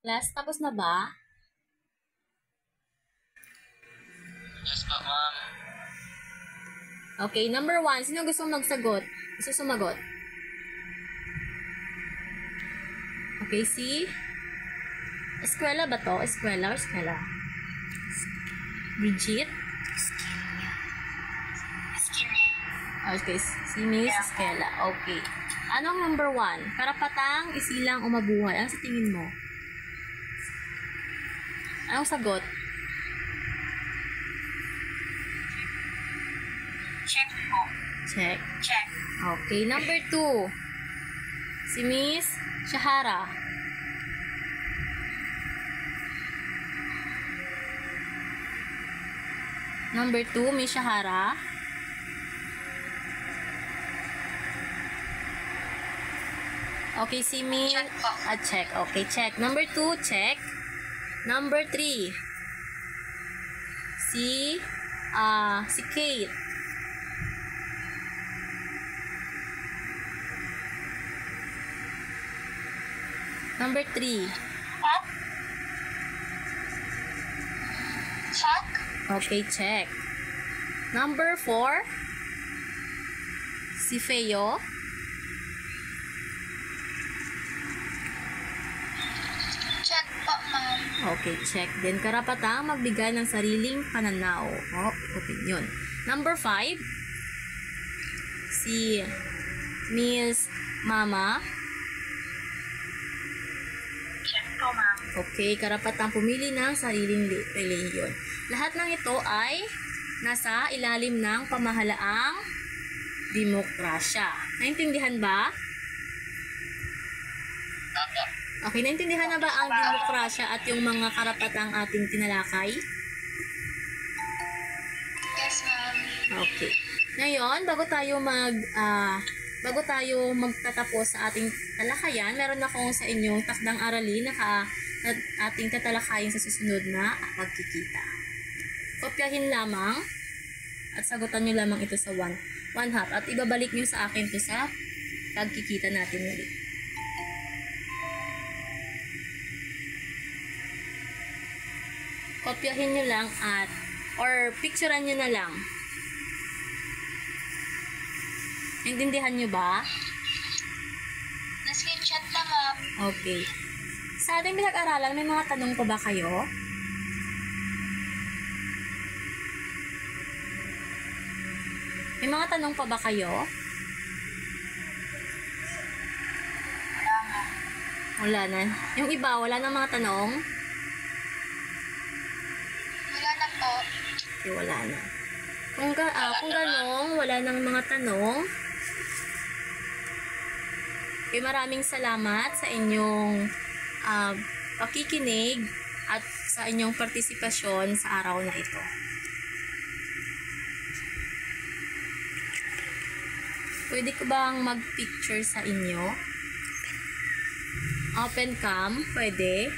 Class, tapos na ba? Yes po, ma'am. Okay, number 1. Sino gusto magsagot? Gusto sumagot? Okay, si? Eskwela ba to? Eskwela or eskwela? Bridget? Okay, si Miss Eskwela. Okay. Anong number 1? Karapatang isilang o mabuhay. Ano sa tingin mo? Anong sagot? Check po. Check. Check. Okay, number 2. Si Miss Shahara. Number 2, Miss Shahara. Okay, si Miss... Check po. Check. Okay, check. Number 2, check. Number 3. Si Kate. Number 3. Check. Okay, check. Number 4. Si Feo. Check po, ma'am. Okay, check. Then, karapatang magbigay ng sariling pananaw o opinion. Number 5. Si Miss Mama. Check po, ma'am. Okay, karapatang pumili ng sariling relihiyon. Lahat ng ito ay nasa ilalim ng pamahalaang demokrasya. Naintindihan ba? Opo. Okay, naintindihan na ba ang demokrasya at yung mga karapatang ating tinalakay? Yes, ma'am. Okay. Ngayon, bago tayo magtatapos sa ating talakayan, meron akong sa inyong takdang aralin na ating tatalakayin sa susunod na pagkikita. Kopyahin lamang at sagutan nyo lamang ito sa one half at ibabalik nyo sa akin ito sa pagkikita natin ulit. Kopyahin nyo lang or picturean nyo na lang. Naintindihan nyo ba? Na-screenshot na, ma'am. Okay. Sa ating pinag-aralan, may mga tanong pa ba kayo? May mga tanong pa ba kayo? Wala na. Yung iba, wala na mga tanong? Wala na po. Okay, wala na. Kung gano'n, wala nang mga tanong. Okay, maraming salamat sa inyong pakikinig at sa inyong partisipasyon sa araw na ito. Pwede ko bang mag-picture sa inyo? Open cam, pwede.